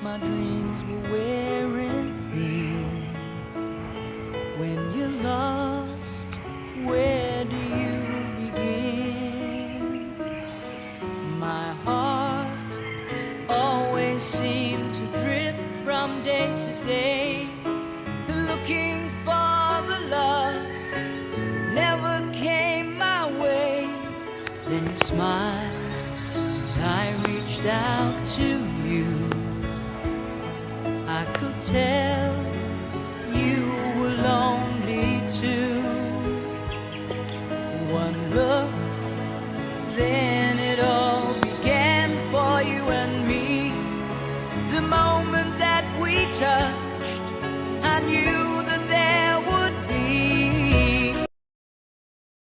my dreams were wearing thin. When you're lost, where do you begin? My heart always seemed to drift from day to day, looking for the love that never came my way. Then you smiled, and I reached out to you. I could tell you were lonely too. One look, then it all began for you and me. The moment that we touched, I knew